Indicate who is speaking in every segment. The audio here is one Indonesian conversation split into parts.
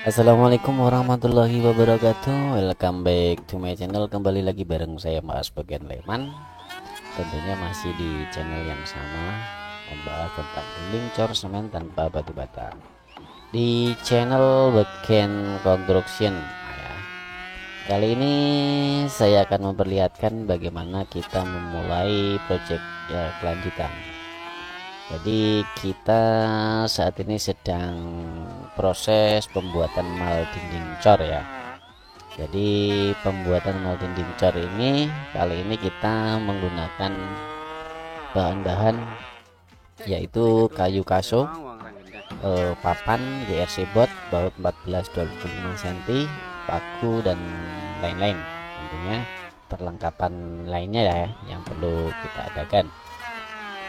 Speaker 1: Assalamualaikum warahmatullahi wabarakatuh. Welcome back to my channel. Kembali lagi bareng saya Mas Bagian Leman. Tentunya masih di channel yang sama, membahas tentang dinding cor semen tanpa batu bata di channel Bagian Construction ya. Kali ini saya akan memperlihatkan bagaimana kita memulai project ya kelanjutan. Jadi kita saat ini sedang proses pembuatan mal dinding cor ya. Jadi pembuatan mal dinding cor ini kali ini kita menggunakan bahan-bahan yaitu kayu kaso, papan GRC bot baut 14-25 cm, paku dan lain-lain. Tentunya perlengkapan lainnya ya yang perlu kita adakan.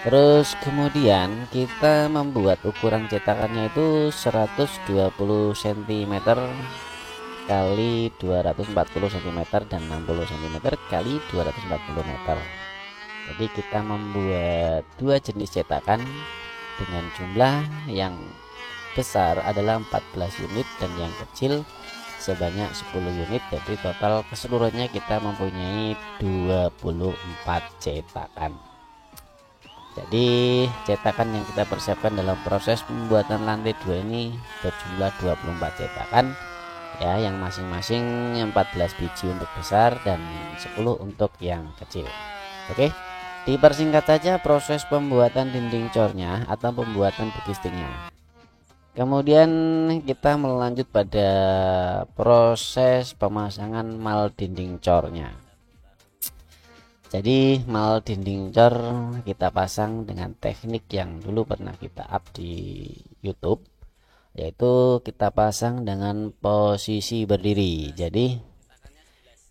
Speaker 1: Terus kemudian kita membuat ukuran cetakannya itu 120 cm kali 240 cm dan 60 cm kali 240 meter. Jadi kita membuat dua jenis cetakan dengan jumlah yang besar adalah 14 unit dan yang kecil sebanyak 10 unit. Jadi total keseluruhannya kita mempunyai 24 cetakan. Jadi cetakan yang kita persiapkan dalam proses pembuatan lantai 2 ini berjumlah 24 cetakan ya, yang masing-masing 14 biji untuk besar dan 10 untuk yang kecil. Oke, dipersingkat saja proses pembuatan dinding cornya atau pembuatan bekistingnya. Kemudian kita melanjut pada proses pemasangan mal dinding cornya. Jadi mal dinding cor kita pasang dengan teknik yang dulu pernah kita up di YouTube, yaitu kita pasang dengan posisi berdiri. Jadi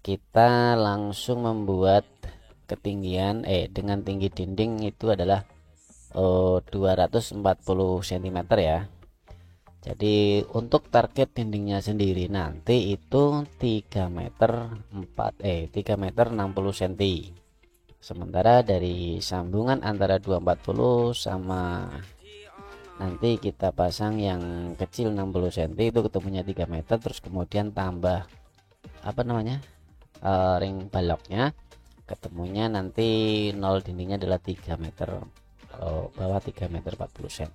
Speaker 1: kita langsung membuat ketinggian dengan tinggi dinding itu adalah 240 cm ya. Jadi untuk target dindingnya sendiri nanti itu 3 meter 3 meter 60 cm. Sementara dari sambungan antara 240 sama nanti kita pasang yang kecil 60 cm itu ketemunya 3 meter, terus kemudian tambah ring baloknya, ketemunya nanti nol dindingnya adalah 3 meter, bawah 3 meter 40 cm.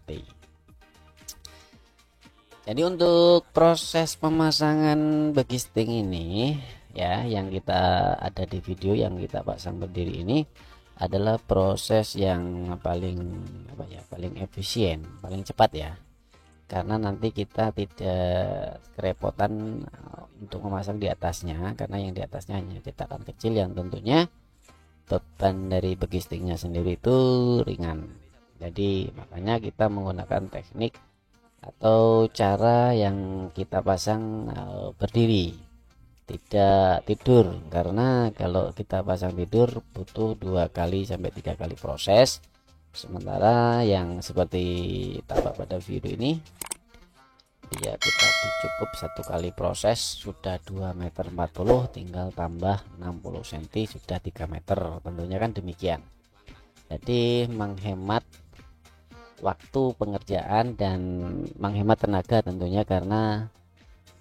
Speaker 1: Jadi untuk proses pemasangan bagisting ini ya, yang kita ada di video yang kita pasang berdiri ini adalah proses yang paling paling efisien, paling cepat ya, karena nanti kita tidak kerepotan untuk memasang di atasnya, karena yang di atasnya hanya cetakan kecil yang tentunya beban dari bagistingnya sendiri itu ringan. Jadi makanya kita menggunakan teknik atau cara yang kita pasang berdiri, tidak tidur, karena kalau kita pasang tidur butuh 2 kali sampai 3 kali proses, sementara yang seperti tampak pada video ini dia kita cukup 1 kali proses sudah 2 meter 40, tinggal tambah 60 cm sudah 3 meter, tentunya kan demikian. Jadi menghemat waktu pengerjaan dan menghemat tenaga tentunya, karena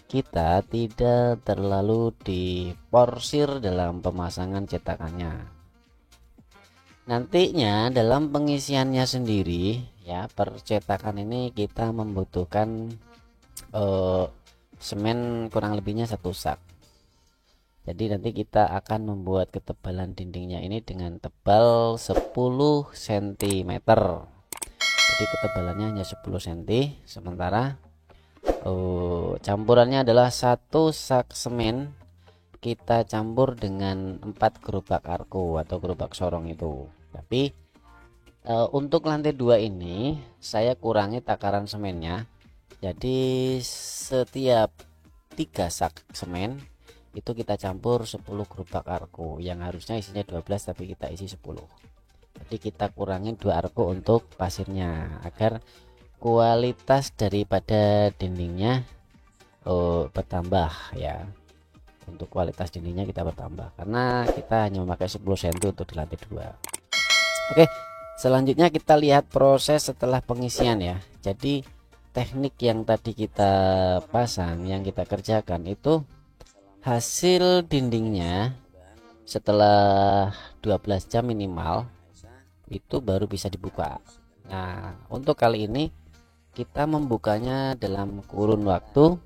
Speaker 1: kita tidak terlalu diporsir dalam pemasangan cetakannya. Nantinya dalam pengisiannya sendiri ya, per cetakan ini kita membutuhkan semen kurang lebihnya 1 sak. Jadi nanti kita akan membuat ketebalan dindingnya ini dengan tebal 10 cm. Jadi ketebalannya hanya 10 cm, sementara campurannya adalah 1 sak semen kita campur dengan 4 gerobak arko atau gerobak sorong itu. Tapi untuk lantai 2 ini saya kurangi takaran semennya. Jadi setiap 3 sak semen itu kita campur 10 gerobak arko, yang harusnya isinya 12 tapi kita isi 10. Jadi kita kurangin 2 arko untuk pasirnya agar kualitas daripada dindingnya bertambah ya. Untuk kualitas dindingnya kita bertambah karena kita hanya memakai 10 cm untuk di lantai 2. Oke, selanjutnya kita lihat proses setelah pengisian ya. Jadi teknik yang tadi kita pasang, yang kita kerjakan itu hasil dindingnya setelah 12 jam minimal itu baru bisa dibuka. Nah, untuk kali ini kita membukanya dalam kurun waktu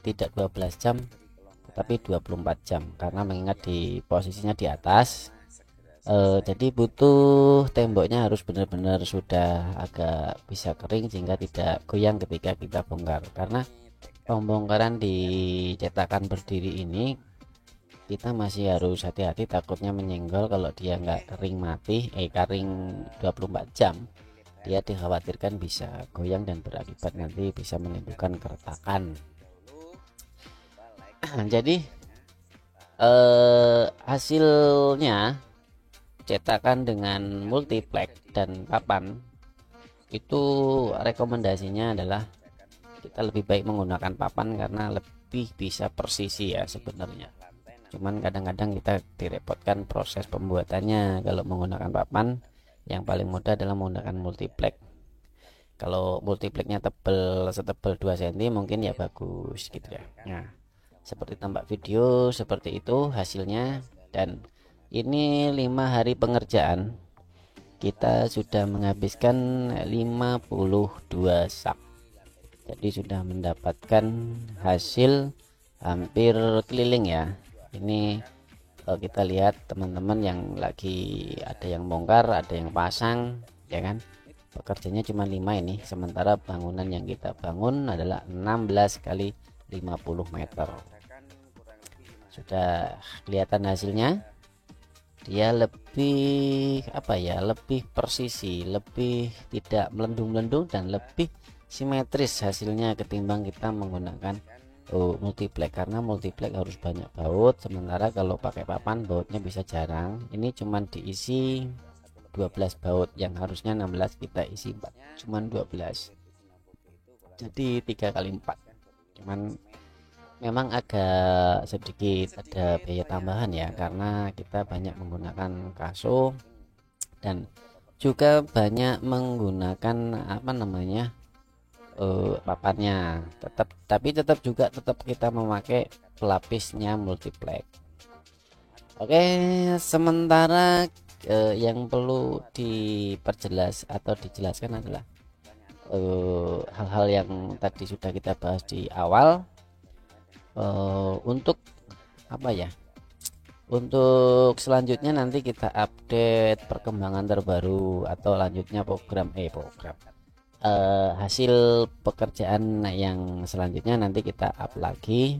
Speaker 1: tidak 12 jam tetapi 24 jam, karena mengingat di posisinya di atas. Jadi butuh temboknya harus benar-benar sudah agak bisa kering sehingga tidak goyang ketika kita bongkar, karena pembongkaran di cetakan berdiri ini kita masih harus hati-hati, takutnya menyenggol. Kalau dia nggak kering kering 24 jam, dia dikhawatirkan bisa goyang dan berakibat nanti bisa menimbulkan keretakan. Jadi hasilnya cetakan dengan multiplex dan papan itu rekomendasinya adalah kita lebih baik menggunakan papan karena lebih bisa presisi ya sebenarnya. Cuman kadang-kadang kita direpotkan proses pembuatannya. Kalau menggunakan papan, yang paling mudah adalah menggunakan multiplex. Kalau multiplexnya tebal setebal 2 cm mungkin ya bagus gitu ya. Nah, seperti tampak video seperti itu hasilnya. Dan ini 5 hari pengerjaan kita sudah menghabiskan 52 sak. Jadi sudah mendapatkan hasil hampir keliling ya. Ini kalau kita lihat teman-teman yang lagi ada yang bongkar, ada yang pasang ya kan. Pekerjanya cuma 5 ini, sementara bangunan yang kita bangun adalah 16 kali 50 meter. Sudah kelihatan hasilnya. Dia lebih lebih presisi, lebih tidak melendung-melendung dan lebih simetris hasilnya ketimbang kita menggunakan multiplex, karena multiplex harus banyak baut, sementara kalau pakai papan bautnya bisa jarang. Ini cuman diisi 12 baut, yang harusnya 16 kita isi 4, cuman 12, jadi 3 kali 4. Cuman memang agak sedikit ada biaya tambahan ya, karena kita banyak menggunakan kaso dan juga banyak menggunakan papannya. Tapi tetap kita memakai pelapisnya multiplex. Oke, sementara yang perlu diperjelas atau dijelaskan adalah hal-hal yang tadi sudah kita bahas di awal. Untuk untuk selanjutnya nanti kita update perkembangan terbaru atau lanjutnya hasil pekerjaan yang selanjutnya nanti kita up lagi.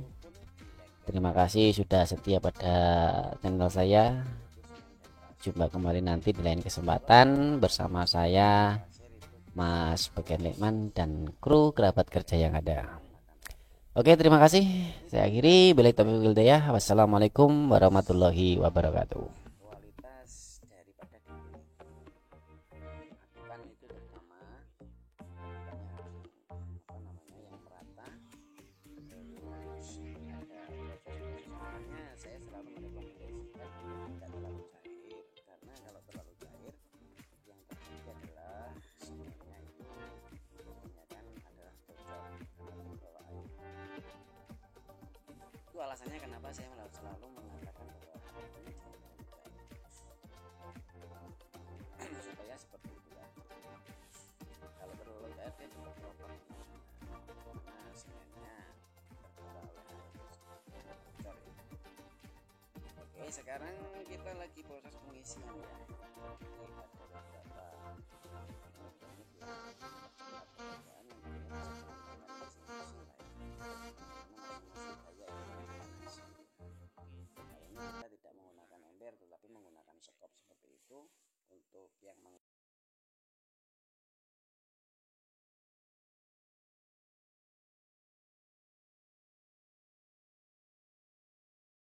Speaker 1: Terima kasih sudah setia pada channel saya. Jumpa kembali nanti di lain kesempatan bersama saya Mas Bagian Lekman dan kru kerabat kerja yang ada. Oke, terima kasih. Saya akhiri. Billahi taufiq wal hidayah. Wassalamualaikum warahmatullahi wabarakatuh. Kualitas daripada dinding itu terutama yang merata. Terus ada saya selalu merekomendasikan tidak terlalu cair, karena kalau terlalu cair yang terjadi adalah sebenarnya itu kebanyakan adalah bocor karena terbawa air. Itu alasannya kenapa saya selalu mengatakan bahwa ini jangan terlalu cair supaya seperti itu ya. Kalau terlalu cair dia cepat kotor karena semennya terbawa oleh air bocor ya. Oke, sekarang kita lagi proses pengisian ya. Ini ada beberapa